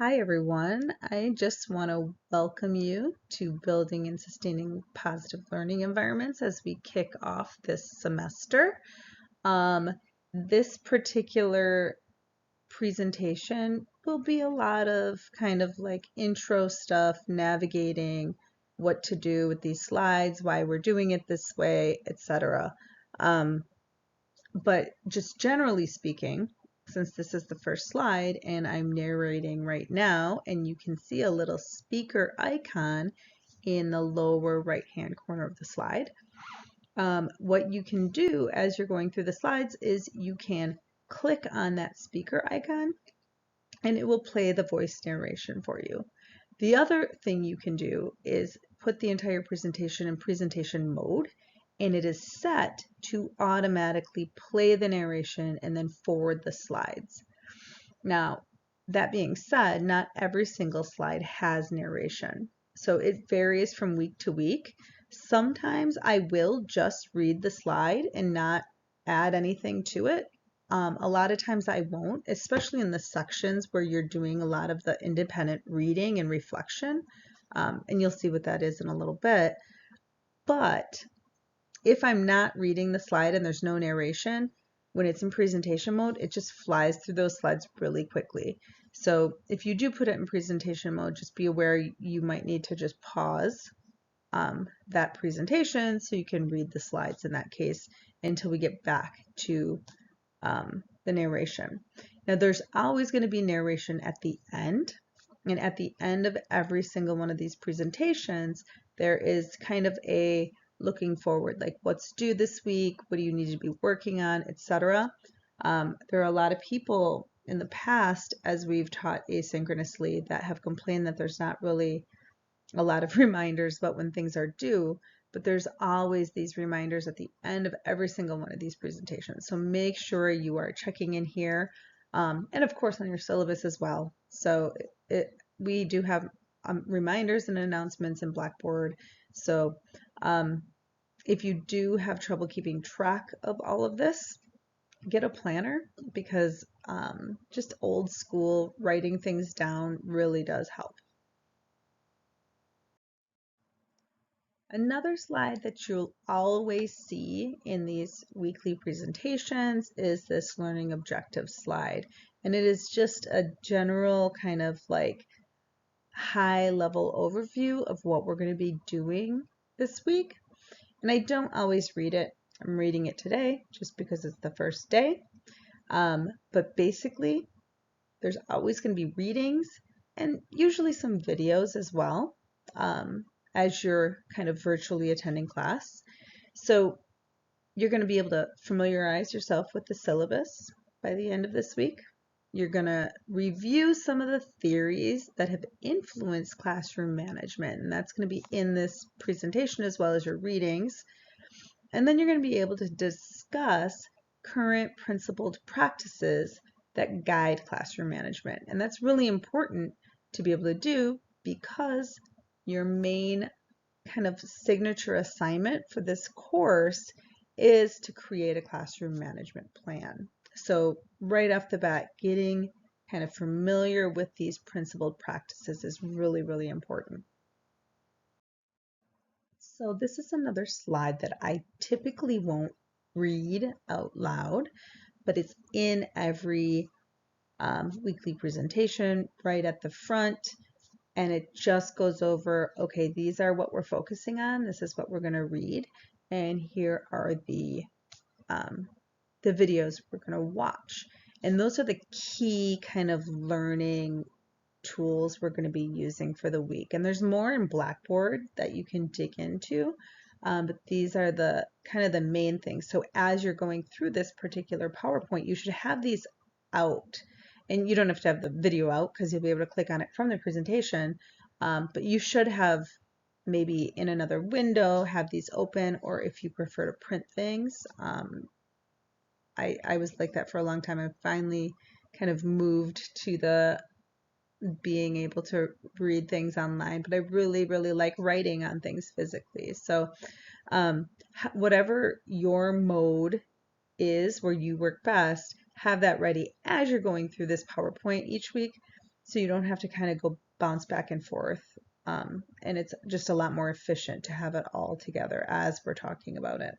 Hi everyone, I just want to welcome you to Building and Sustaining Positive Learning Environments as we kick off this semester. This particular presentation will be a lot of kind of like intro stuff, navigating what to do with these slides, why we're doing it this way, etc. But just generally speaking, since this is the first slide and I'm narrating right now, and you can see a little speaker icon in the lower right hand corner of the slide, what you can do as you're going through the slides is you can click on that speaker icon and it will play the voice narration for you. The other thing you can do is put the entire presentation in presentation mode, and it is set to automatically play the narration and then forward the slides. Now, that being said, not every single slide has narration, so it varies from week to week. Sometimes I will just read the slide and not add anything to it. A lot of times I won't, especially in the sections where you're doing a lot of the independent reading and reflection, and you'll see what that is in a little bit. But if I'm not reading the slide and there's no narration, when it's in presentation mode, it just flies through those slides really quickly. So if you do put it in presentation mode, just be aware you might need to just pause that presentation so you can read the slides in that case until we get back to the narration. Now there's always going to be narration at the end, and at the end of every single one of these presentations there is kind of a looking forward, like what's due this week, what do you need to be working on, etc. There are a lot of people in the past, as we've taught asynchronously, that have complained that there's not really a lot of reminders about when things are due, but there's always these reminders at the end of every single one of these presentations. So make sure you are checking in here, and of course on your syllabus as well. So we do have reminders and announcements in Blackboard. So if you do have trouble keeping track of all of this, get a planner, because just old school writing things down really does help. Another slide that you'll always see in these weekly presentations is this learning objective slide. And it is just a general kind of like high level overview of what we're going to be doing this week. And I don't always read it. I'm reading it today just because it's the first day. But basically, there's always going to be readings and usually some videos as well. As you're kind of virtually attending class. So you're going to be able to familiarize yourself with the syllabus by the end of this week. You're going to review some of the theories that have influenced classroom management, and that's going to be in this presentation as well as your readings. And then you're going to be able to discuss current principled practices that guide classroom management. And that's really important to be able to do, because your main kind of signature assignment for this course is to create a classroom management plan. So right off the bat, getting kind of familiar with these principled practices is really, really important. So this is another slide that I typically won't read out loud, but it's in every weekly presentation right at the front. And it just goes over, okay, these are what we're focusing on. This is what we're going to read. And here are the videos we're going to watch. And those are the key kind of learning tools we're going to be using for the week. And there's more in Blackboard that you can dig into. But these are the kind of the main things. So as you're going through this particular PowerPoint, you should have these out. And you don't have to have the video out because you'll be able to click on it from the presentation, but you should have maybe in another window, have these open, or if you prefer to print things. I was like that for a long time. I finally kind of moved to the being able to read things online, but I really, really like writing on things physically. So whatever your mode is where you work best, have that ready as you're going through this PowerPoint each week so you don't have to kind of go bounce back and forth. And it's just a lot more efficient to have it all together as we're talking about it.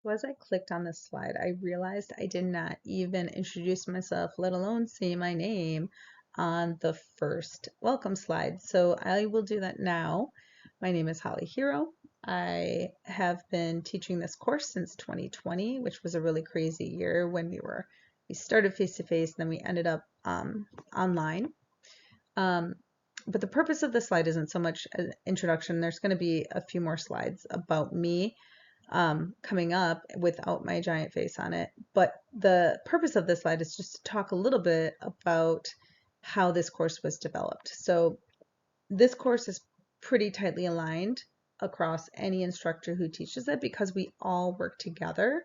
So as I clicked on this slide, I realized I did not even introduce myself, let alone say my name on the first welcome slide. So I will do that now. My name is Holly Hero. I have been teaching this course since 2020, which was a really crazy year when we started face-to-face, then we ended up online. But the purpose of this slide isn't so much an introduction. There's going to be a few more slides about me coming up without my giant face on it. But the purpose of this slide is just to talk a little bit about how this course was developed. So this course is pretty tightly aligned across any instructor who teaches it because we all work together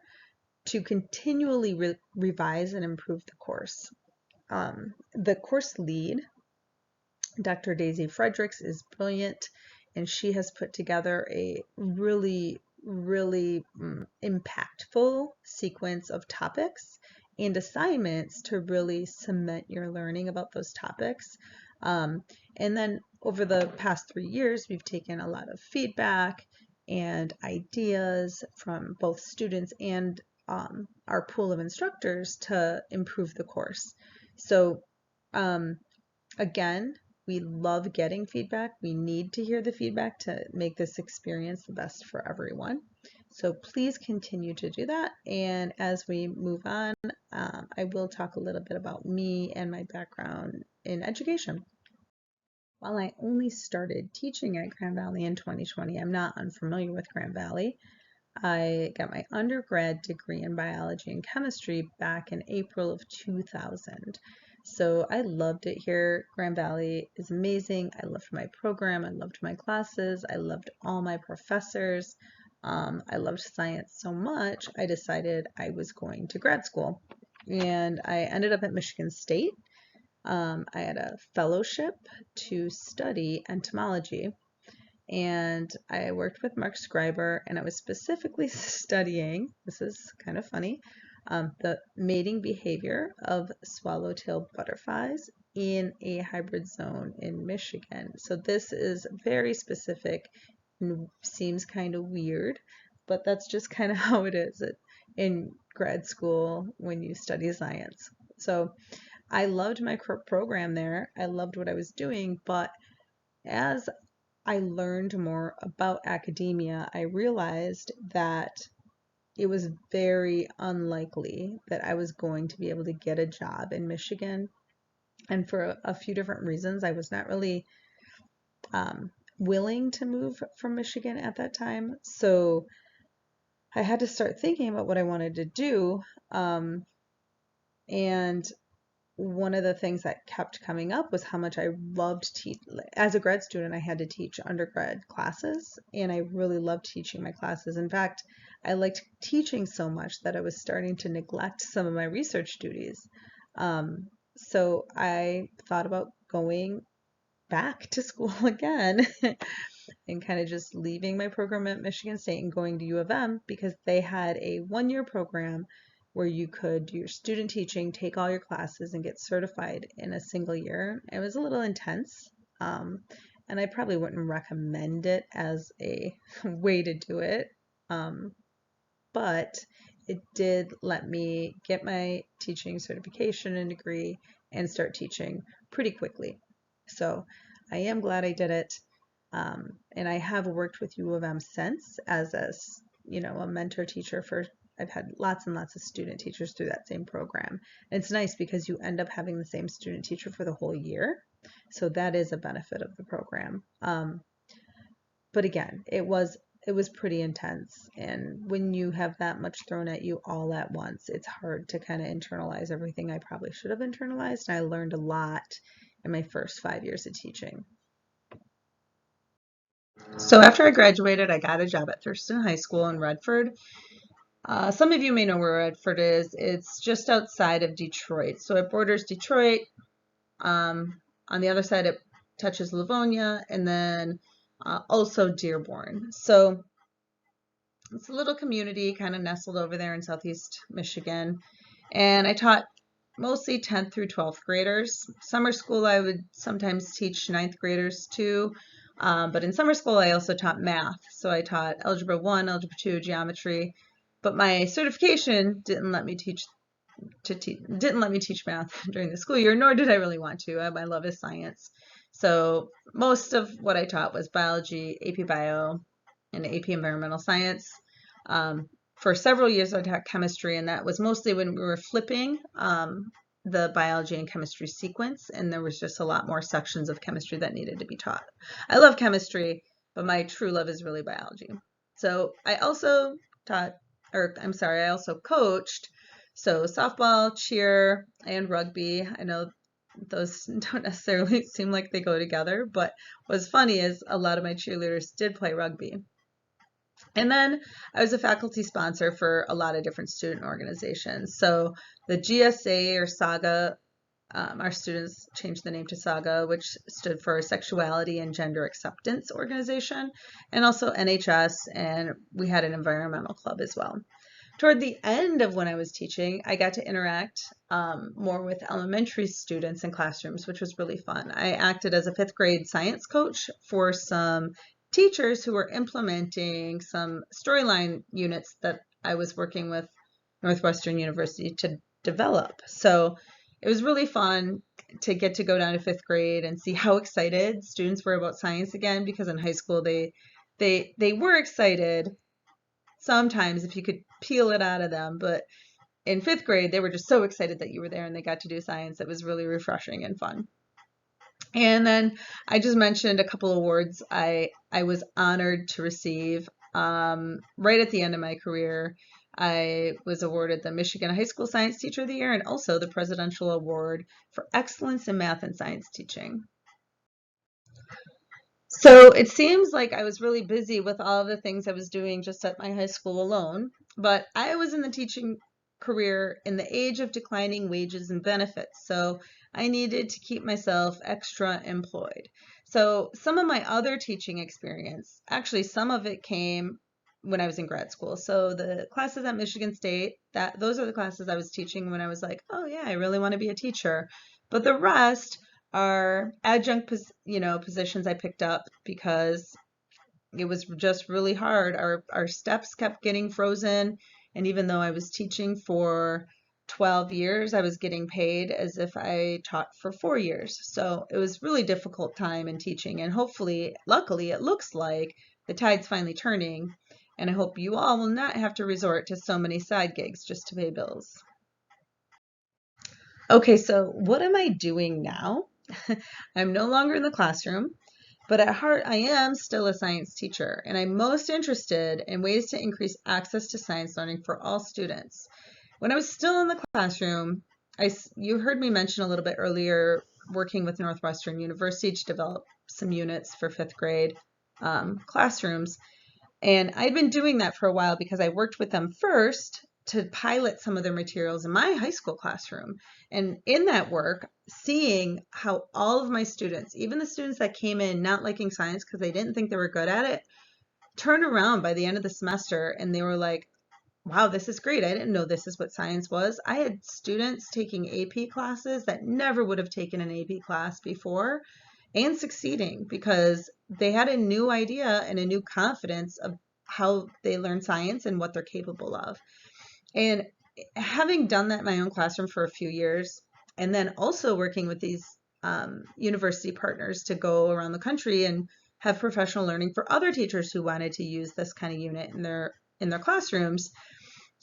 to continually revise and improve the course. The course lead, Dr. Daisy Fredericks, is brilliant, and she has put together a really impactful sequence of topics and assignments to really cement your learning about those topics. And then over the past 3 years, we've taken a lot of feedback and ideas from both students and our pool of instructors to improve the course. So again, we love getting feedback. We need to hear the feedback to make this experience the best for everyone. So please continue to do that. And as we move on, I will talk a little bit about me and my background in education. While I only started teaching at Grand Valley in 2020, I'm not unfamiliar with Grand Valley. I got my undergrad degree in biology and chemistry back in April of 2000. So I loved it here. Grand Valley is amazing. I loved my program. I loved my classes. I loved all my professors. I loved science so much, I decided I was going to grad school. And I ended up at Michigan State. I had a fellowship to study entomology. And I worked with Mark Schreiber, and I was specifically studying, this is kind of funny, the mating behavior of swallowtail butterflies in a hybrid zone in Michigan. So this is very specific and seems kind of weird, but that's just kind of how it is in grad school when you study science. So I loved my program there. I loved what I was doing, but as I learned more about academia, I realized that it was very unlikely that I was going to be able to get a job in Michigan. And for a few different reasons, I was not really willing to move from Michigan at that time. So I had to start thinking about what I wanted to do. And one of the things that kept coming up was how much I loved as a grad student. I had to teach undergrad classes, and I really loved teaching my classes. In fact, I liked teaching so much that I was starting to neglect some of my research duties. So I thought about going back to school again and kind of just leaving my program at Michigan State and going to U of M because they had a 1-year program where you could do your student teaching, take all your classes, and get certified in a single year. It was a little intense, and I probably wouldn't recommend it as a way to do it, but it did let me get my teaching certification and degree and start teaching pretty quickly. So I am glad I did it, and I have worked with U of M since as a mentor teacher for. I've had lots and lots of student teachers through that same program. And it's nice because you end up having the same student teacher for the whole year. So that is a benefit of the program. But again, it was pretty intense. And when you have that much thrown at you all at once, it's hard to kind of internalize everything I probably should have internalized. And I learned a lot in my first 5 years of teaching. So after I graduated, I got a job at Thurston High School in Redford. Some of you may know where Redford is. It's just outside of Detroit. So it borders Detroit. On the other side, it touches Livonia, and then also Dearborn. So it's a little community kind of nestled over there in southeast Michigan. And I taught mostly 10th through 12th graders. Summer school, I would sometimes teach ninth graders too. But in summer school, I also taught math. So I taught Algebra 1, Algebra 2, Geometry. But my certification didn't let me teach math during the school year, nor did I really want to. My love is science. So most of what I taught was biology, AP Bio, and AP Environmental Science. For several years, I taught chemistry, and that was mostly when we were flipping the biology and chemistry sequence, and there was just a lot more sections of chemistry that needed to be taught. I love chemistry, but my true love is really biology. So I also I also coached, so softball, cheer, and rugby. I know those don't necessarily seem like they go together, but what's funny is a lot of my cheerleaders did play rugby. And then I was a faculty sponsor for a lot of different student organizations. So the GSA or SAGA, our students changed the name to SAGA, which stood for Sexuality and Gender Acceptance Organization, and also NHS, and we had an environmental club as well. Toward the end of when I was teaching, I got to interact more with elementary students in classrooms, which was really fun. I acted as a 5th grade science coach for some teachers who were implementing some storyline units that I was working with Northwestern University to develop. So it was really fun to get to go down to 5th grade and see how excited students were about science again, because in high school they were excited sometimes if you could peel it out of them, but in 5th grade they were just so excited that you were there and they got to do science. It was really refreshing and fun. And then I just mentioned a couple awards I was honored to receive right at the end of my career. I was awarded the Michigan High School Science Teacher of the Year and also the Presidential Award for Excellence in Math and Science Teaching. So it seems like I was really busy with all the things I was doing just at my high school alone, but I was in the teaching career in the age of declining wages and benefits, so I needed to keep myself extra employed. So some of my other teaching experience, actually some of it came when I was in grad school. So the classes at Michigan State, those are the classes I was teaching when I was like, oh yeah, I really want to be a teacher. But the rest are adjunct positions I picked up because it was just really hard. Our steps kept getting frozen, and even though I was teaching for 12 years, I was getting paid as if I taught for 4 years. So it was really difficult time in teaching, and hopefully, luckily, it looks like the tide's finally turning, and I hope you all will not have to resort to so many side gigs just to pay bills. Okay, so what am I doing now? I'm no longer in the classroom, but at heart I am still a science teacher, and I'm most interested in ways to increase access to science learning for all students. When I was still in the classroom, you heard me mention a little bit earlier working with Northwestern University to develop some units for 5th grade classrooms. And I'd been doing that for a while because I worked with them first to pilot some of their materials in my high school classroom. And in that work, seeing how all of my students, even the students that came in not liking science because they didn't think they were good at it, turned around by the end of the semester and they were like, wow, this is great. I didn't know this is what science was. I had students taking AP classes that never would have taken an AP class before and succeeding because they had a new idea and a new confidence of how they learn science and what they're capable of. And having done that in my own classroom for a few years, and then also working with these university partners to go around the country and have professional learning for other teachers who wanted to use this kind of unit in their classrooms,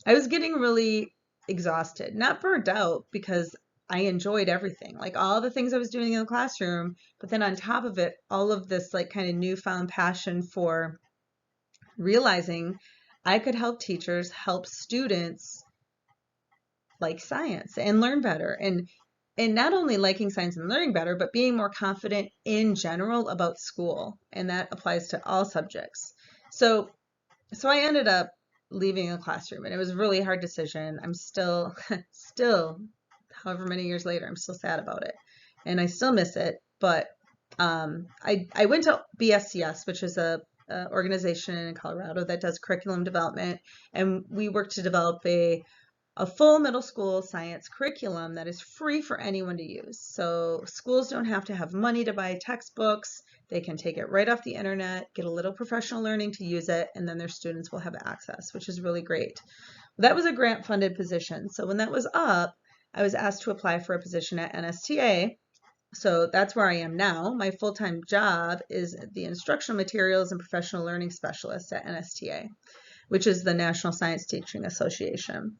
I was getting really exhausted, not burnt out because I enjoyed everything, like all the things I was doing in the classroom, but then on top of it, all of this like kind of newfound passion for realizing I could help teachers help students like science and learn better, and not only liking science and learning better, but being more confident in general about school, and that applies to all subjects. So I ended up leaving the classroom, and it was a really hard decision. I'm still however many years later, I'm still sad about it, and I still miss it. But I went to BSCS, which is a organization in Colorado that does curriculum development, and we worked to develop a a full middle school science curriculum that is free for anyone to use. So schools don't have to have money to buy textbooks. They can take it right off the internet, get a little professional learning to use it, and then their students will have access, which is really great. That was a grant funded position. So when that was up, I was asked to apply for a position at NSTA. So that's where I am now. My full-time job is the Instructional Materials and Professional Learning Specialist at NSTA, which is the National Science Teaching Association.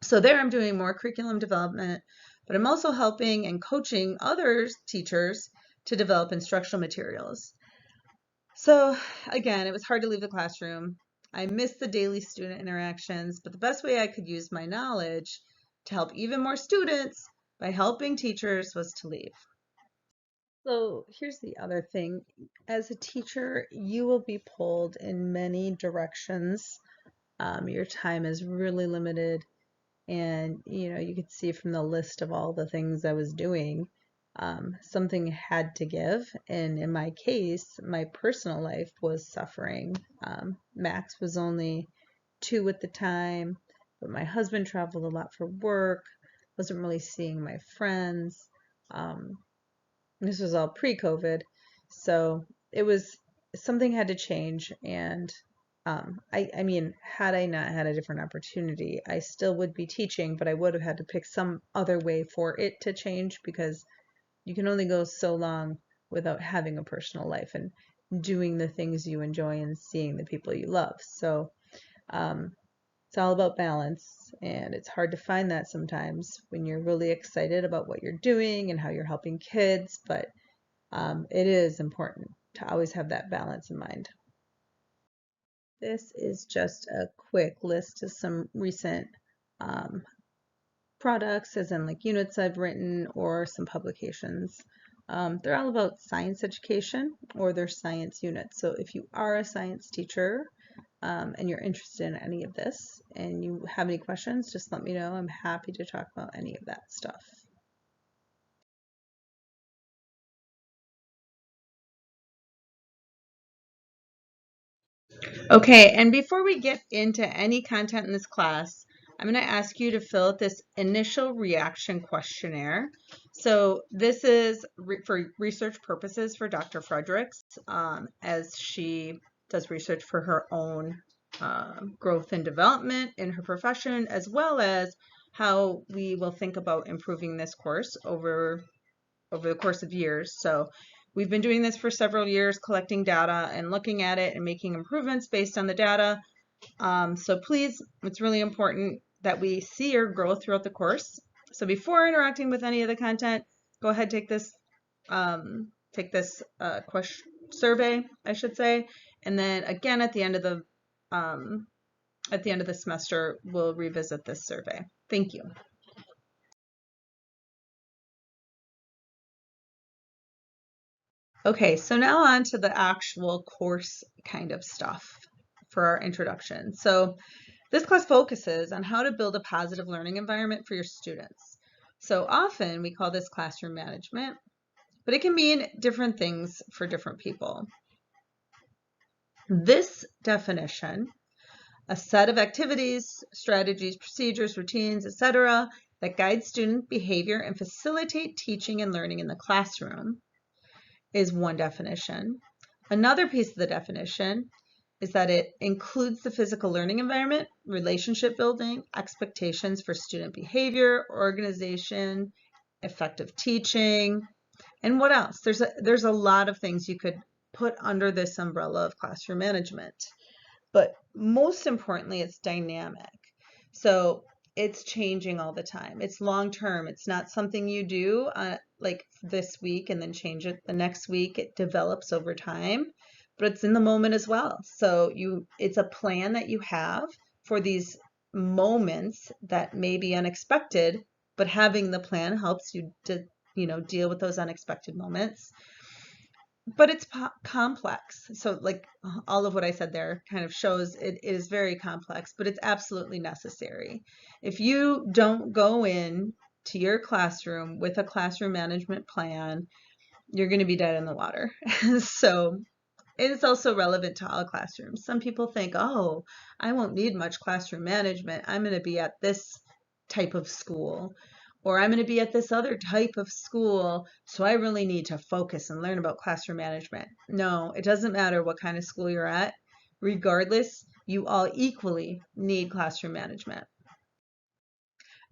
So there I'm doing more curriculum development, but I'm also helping and coaching other teachers to develop instructional materials. So again, it was hard to leave the classroom. I missed the daily student interactions, but the best way I could use my knowledge to help even more students by helping teachers was to leave. So here's the other thing. As a teacher, you will be pulled in many directions. Your time is really limited, and you could see from the list of all the things I was doing, something had to give. And in my case, my personal life was suffering. Max was only 2 at the time, but my husband traveled a lot for work, wasn't really seeing my friends. This was all pre-COVID, so it was something had to change. And I mean, had I not had a different opportunity, I still would be teaching, but I would have had to pick some other way for it to change, because you can only go so long without having a personal life and doing the things you enjoy and seeing the people you love. So it's all about balance, and it's hard to find that sometimes when you're really excited about what you're doing and how you're helping kids, but it is important to always have that balance in mind. This is just a quick list of some recent um, products, as in like units I've written or some publications. They're all about science education, or they're science units. So if you are a science teacher and you're interested in any of this and you have any questions, just let me know. I'm happy to talk about any of that stuff. Okay, and before we get into any content in this class, I'm going to ask you to fill out this initial reaction questionnaire. So this is for research purposes for Dr. Fredericks, as she does research for her own growth and development in her profession, as well as how we will think about improving this course over the course of years. So we've been doing this for several years, collecting data and looking at it and making improvements based on the data. So please, it's really important that we see your growth throughout the course. So before interacting with any of the content, go ahead, take this question survey, I should say, and then again at the end of the semester, we'll revisit this survey. Thank you. Okay, so now on to the actual course kind of stuff for our introduction. So this class focuses on how to build a positive learning environment for your students. So often we call this classroom management, but it can mean different things for different people. This definition, a set of activities, strategies, procedures, routines, etc., that guide student behavior and facilitate teaching and learning in the classroom, is one definition. Another piece of the definition is that it includes the physical learning environment, relationship building, expectations for student behavior, organization, effective teaching, and what else? There's a lot of things you could put under this umbrella of classroom management. But most importantly, it's dynamic. So it's changing all the time. It's long term. It's not something you do like this week and then change it the next week. It develops over time, but it's in the moment as well. So it's a plan that you have for these moments that may be unexpected, but having the plan helps you to deal with those unexpected moments. But it's complex. So like all of what I said there kind of shows it is very complex, but it's absolutely necessary. If you don't go in to your classroom with a classroom management plan, you're going to be dead in the water. So it's also relevant to all classrooms. Some people think, oh, I won't need much classroom management. I'm going to be at this type of school, or I'm going to be at this other type of school, so I really need to focus and learn about classroom management. No, it doesn't matter what kind of school you're at. Regardless, you all equally need classroom management.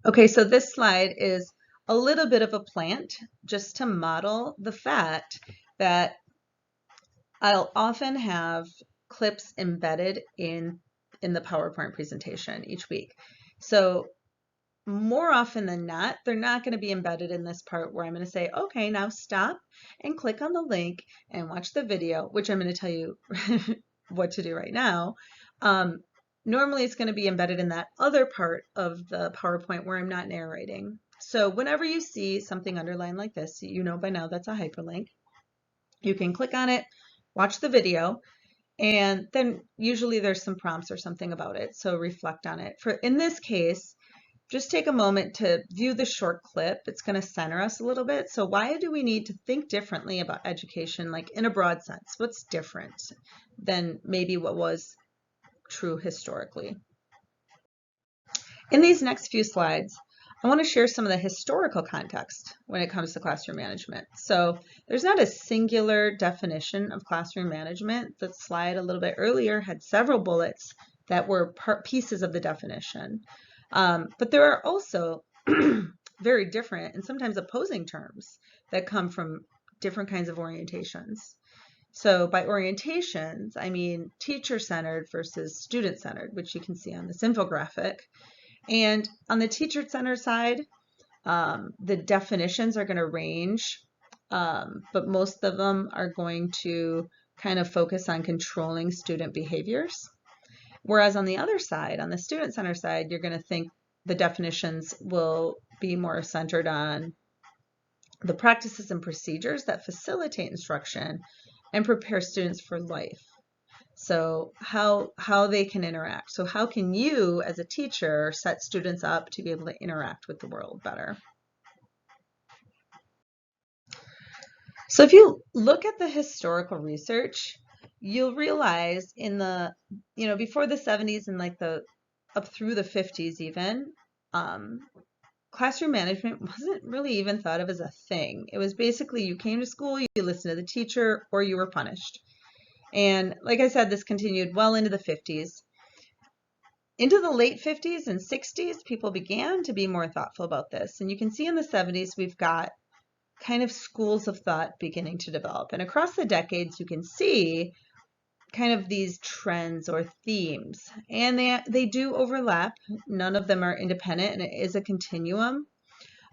Okay, so this slide is a little bit of a plant just to model the fact that I'll often have clips embedded in the PowerPoint presentation each week. So more often than not, they're not going to be embedded in this part where I'm going to say, okay, now stop and click on the link and watch the video, which I'm going to tell you what to do right now. Normally it's going to be embedded in that other part of the PowerPoint where I'm not narrating. So whenever you see something underlined like this, you know by now that's a hyperlink. You can click on it, watch the video, and then usually there's some prompts or something about it. So reflect on it. In this case, just take a moment to view the short clip. It's going to center us a little bit. So why do we need to think differently about education, like in a broad sense? What's different than maybe what was true historically? In these next few slides, I want to share some of the historical context when it comes to classroom management. So there's not a singular definition of classroom management. The slide a little bit earlier had several bullets that were pieces of the definition. But there are also very different and sometimes opposing terms that come from different kinds of orientations. So by orientations, I mean teacher-centered versus student-centered, which you can see on this infographic. And on the teacher-centered side, the definitions are going to range, but most of them are going to kind of focus on controlling student behaviors. Whereas on the other side, on the student-centered side, you're going to think the definitions will be more centered on the practices and procedures that facilitate instruction and prepare students for life. So how they can interact. So how can you as a teacher set students up to be able to interact with the world better? So if you look at the historical research, you'll realize in the, before the 70s and like up through the 50s even, classroom management wasn't really even thought of as a thing. It was basically you came to school, you listened to the teacher, or you were punished. And like I said, this continued well into the 50s. Into the late 50s and 60s, people began to be more thoughtful about this. And you can see in the 70s, we've got kind of schools of thought beginning to develop. And across the decades, you can see kind of these trends or themes. And they do overlap. None of them are independent, and it is a continuum.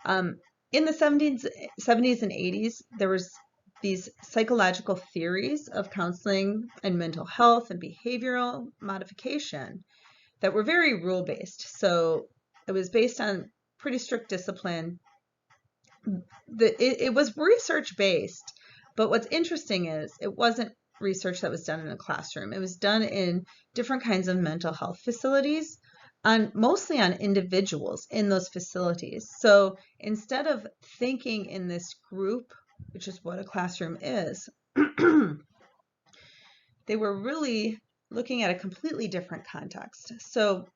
In the 70s and 80s, there was these psychological theories of counseling and mental health and behavioral modification that were very rule-based. So it was based on pretty strict discipline. It was research-based, but what's interesting is it wasn't research that was done in a classroom. It was done in different kinds of mental health facilities, mostly on individuals in those facilities. So instead of thinking in this group, which is what a classroom is, they were really looking at a completely different context. So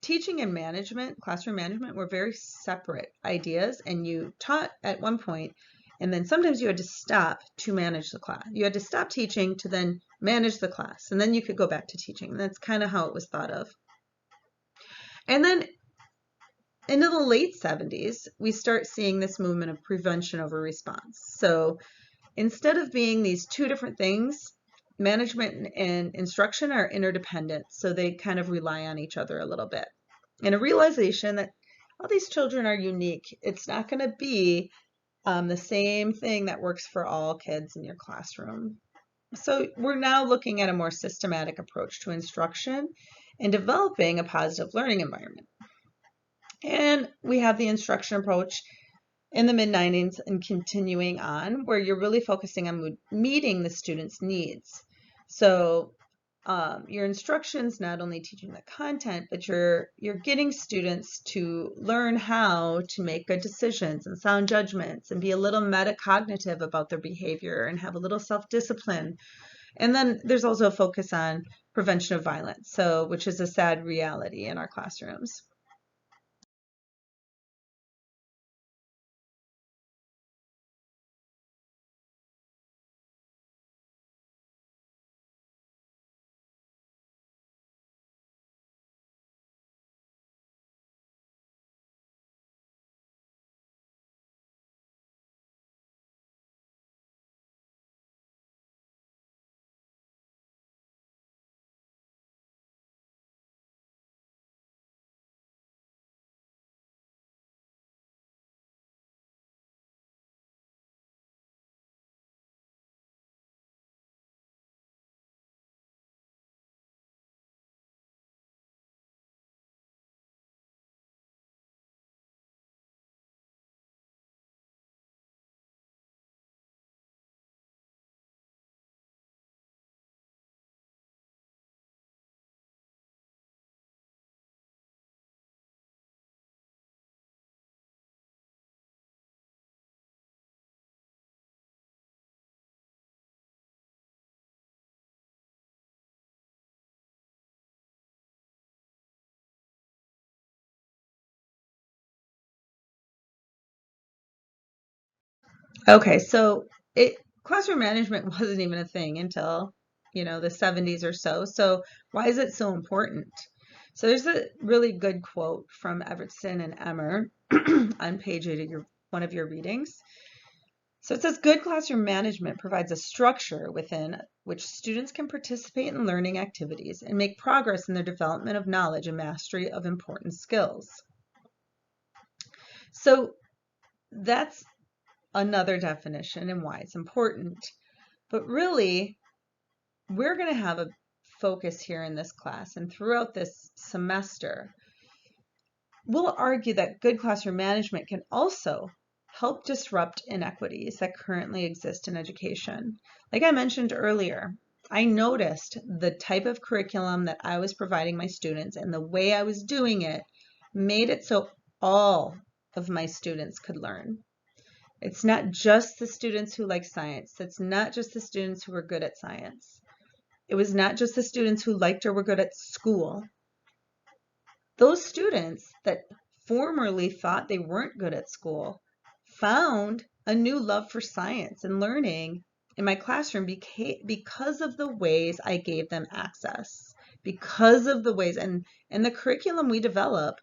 teaching and management, classroom management, were very separate ideas, and you taught at one point, and then sometimes you had to stop to manage the class. You had to stop teaching to then manage the class, and then you could go back to teaching. And that's kind of how it was thought of. And then into the late 70s, we start seeing this movement of prevention over response. So instead of being these two different things, management and instruction are interdependent. So they kind of rely on each other a little bit. And a realization that all these children are unique. It's not going to be the same thing that works for all kids in your classroom. So we're now looking at a more systematic approach to instruction and developing a positive learning environment. And we have the instruction approach in the mid-90s and continuing on, where you're really focusing on meeting the students' needs. So your instruction's not only teaching the content, but you're getting students to learn how to make good decisions and sound judgments and be a little metacognitive about their behavior and have a little self-discipline. And then there's also a focus on prevention of violence, which is a sad reality in our classrooms. Okay, so classroom management wasn't even a thing until, the 70s or so. So why is it so important? So there's a really good quote from Evertson and Emmer on page 8 of one of your readings. So it says, good classroom management provides a structure within which students can participate in learning activities and make progress in their development of knowledge and mastery of important skills. So that's another definition and why it's important. But really, we're going to have a focus here in this class and throughout this semester. We'll argue that good classroom management can also help disrupt inequities that currently exist in education. Like I mentioned earlier, I noticed the type of curriculum that I was providing my students and the way I was doing it made it so all of my students could learn. It's not just the students who like science. It's not just the students who are good at science. It was not just the students who liked or were good at school. Those students that formerly thought they weren't good at school found a new love for science and learning in my classroom because of the ways I gave them access, because of the ways, and the curriculum we develop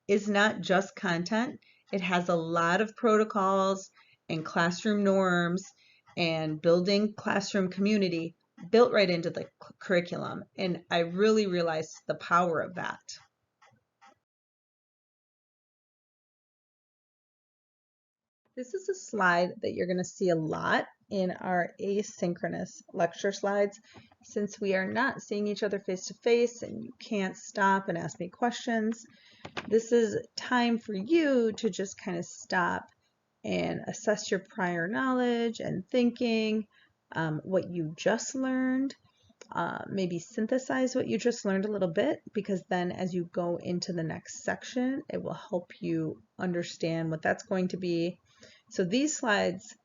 is not just content. It has a lot of protocols and classroom norms and building classroom community built right into the curriculum. And I really realized the power of that. This is a slide that you're going to see a lot in our asynchronous lecture slides. Since we are not seeing each other face to face and you can't stop and ask me questions, this is time for you to just kind of stop and assess your prior knowledge and thinking, what you just learned, maybe synthesize what you just learned a little bit, because then as you go into the next section, it will help you understand what that's going to be. So these slides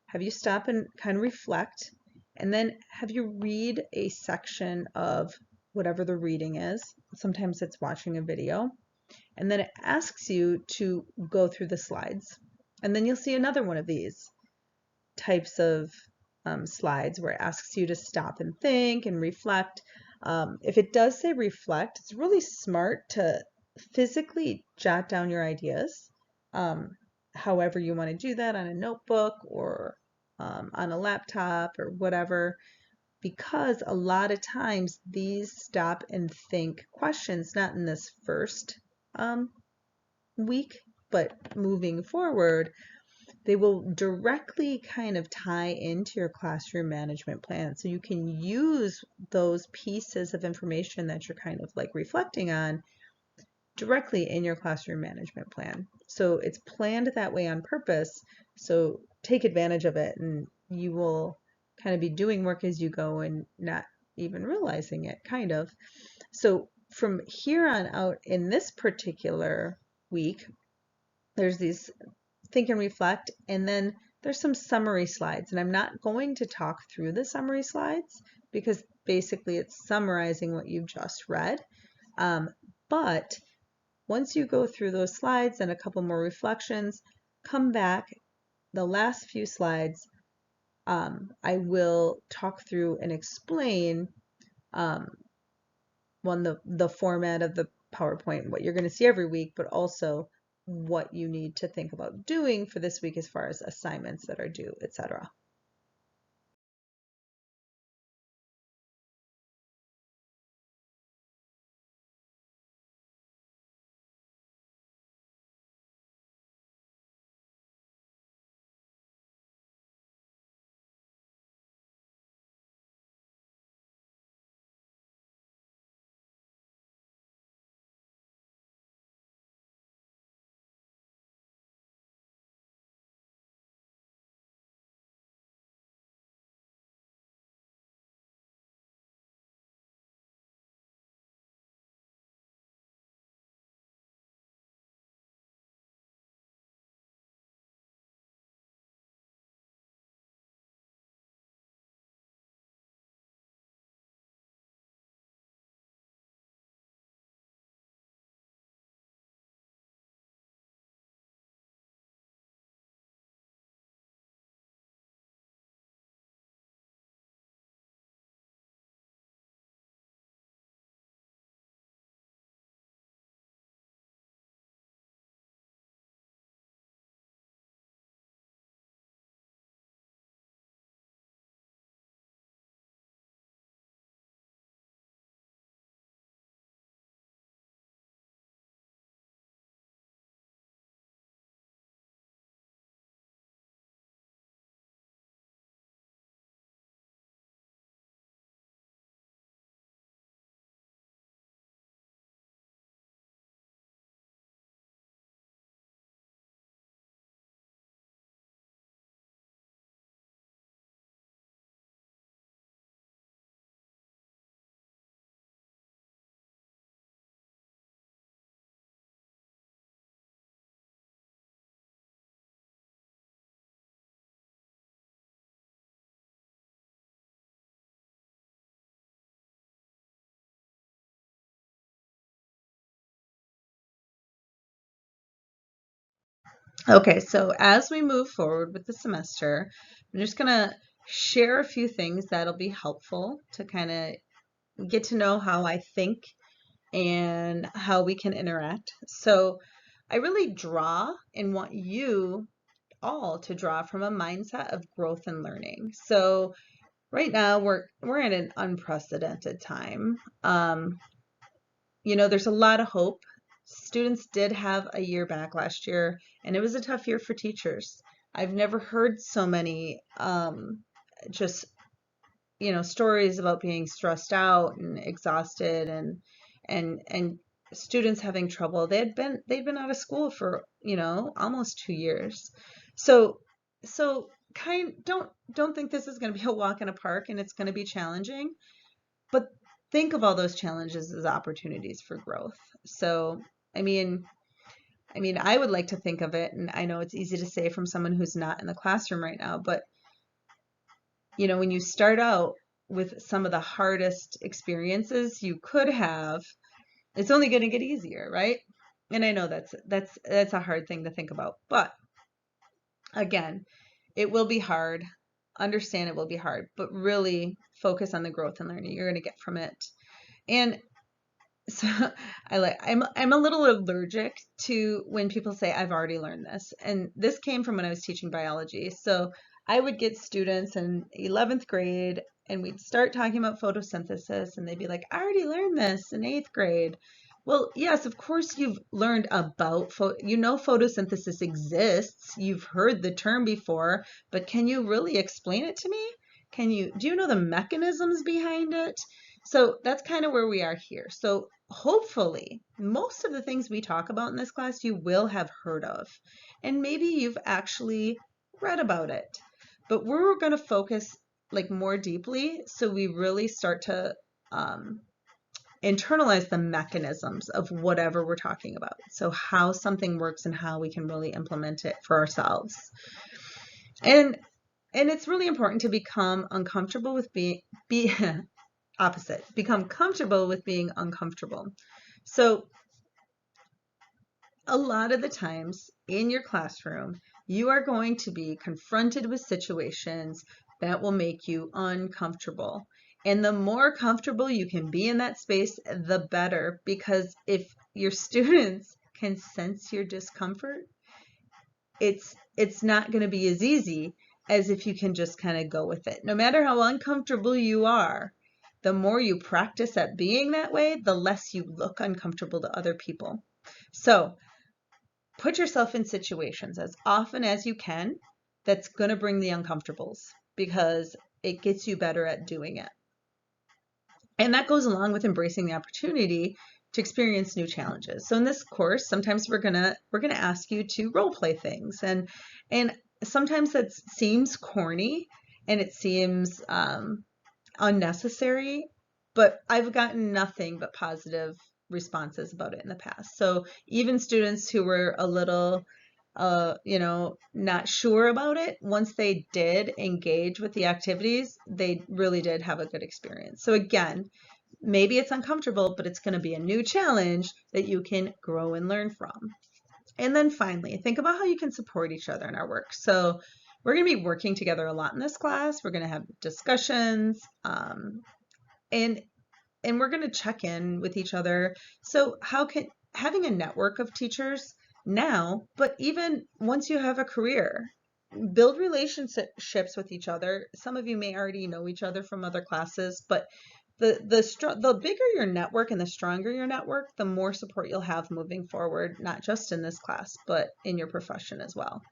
have you stop and kind of reflect, and then have you read a section of whatever the reading is. Sometimes it's watching a video, and then it asks you to go through the slides. And then you'll see another one of these types of slides where it asks you to stop and think and reflect. If it does say reflect, it's really smart to physically jot down your ideas, however you want to do that, on a notebook or on a laptop or whatever, because a lot of times these stop and think questions, not in this first week, but moving forward, they will directly kind of tie into your classroom management plan. So you can use those pieces of information that you're kind of like reflecting on directly in your classroom management plan. So it's planned that way on purpose. So take advantage of it, and you will kind of be doing work as you go and not even realizing it, kind of. So from here on out in this particular week, there's these think and reflect, and then there's some summary slides. And I'm not going to talk through the summary slides because basically it's summarizing what you've just read. But once you go through those slides and a couple more reflections, come back. The last few slides, I will talk through and explain the format of the PowerPoint, what you're going to see every week, but also what you need to think about doing for this week as far as assignments that are due, etc. Okay, so as we move forward with the semester, I'm just going to share a few things that'll be helpful to kind of get to know how I think and how we can interact. So I really draw and want you all to draw from a mindset of growth and learning. So right now we're in an unprecedented time. There's a lot of hope. Students did have a year back last year, and it was a tough year for teachers. I've never heard so many just stories about being stressed out and exhausted and students having trouble. They'd been out of school for almost 2 years. So don't think this is going to be a walk in a park and it's going to be challenging, but think of all those challenges as opportunities for growth. So I mean I would like to think of it, and I know it's easy to say from someone who's not in the classroom right now, but when you start out with some of the hardest experiences you could have, it's only going to get easier, right? And I know that's a hard thing to think about, but again, it will be hard. Understand it will be hard, but really focus on the growth and learning you're going to get from it. And so I'm a little allergic to when people say I've already learned this. And this came from when I was teaching biology. So I would get students in 11th grade and we'd start talking about photosynthesis and they'd be like, I already learned this in 8th grade. Well, yes, of course you've learned about photosynthesis exists. You've heard the term before, but can you really explain it to me? Do you know the mechanisms behind it? So that's kind of where we are here. So hopefully, most of the things we talk about in this class you will have heard of, and maybe you've actually read about it. But we're going to focus like more deeply so we really start to internalize the mechanisms of whatever we're talking about. So how something works and how we can really implement it for ourselves. And it's really important to become uncomfortable with become comfortable with being uncomfortable. So a lot of the times in your classroom, you are going to be confronted with situations that will make you uncomfortable. And the more comfortable you can be in that space, the better, because if your students can sense your discomfort, it's not going to be as easy as if you can just kind of go with it. No matter how uncomfortable you are, the more you practice at being that way, the less you look uncomfortable to other people. So put yourself in situations as often as you can that's going to bring the uncomfortables, because it gets you better at doing it. And that goes along with embracing the opportunity to experience new challenges. So in this course, sometimes we're gonna ask you to role play things, and sometimes that seems corny and it seems unnecessary, but I've gotten nothing but positive responses about it in the past. So even students who were a little not sure about it, once they did engage with the activities, they really did have a good experience. So again, maybe it's uncomfortable, but it's going to be a new challenge that you can grow and learn from. And then finally, think about how you can support each other in our work. So we're going to be working together a lot in this class. We're going to have discussions, and we're going to check in with each other. So how can having a network of teachers now, but even once you have a career, build relationships with each other. Some of you may already know each other from other classes, but the bigger your network and the stronger your network, the more support you'll have moving forward, not just in this class, but in your profession as well.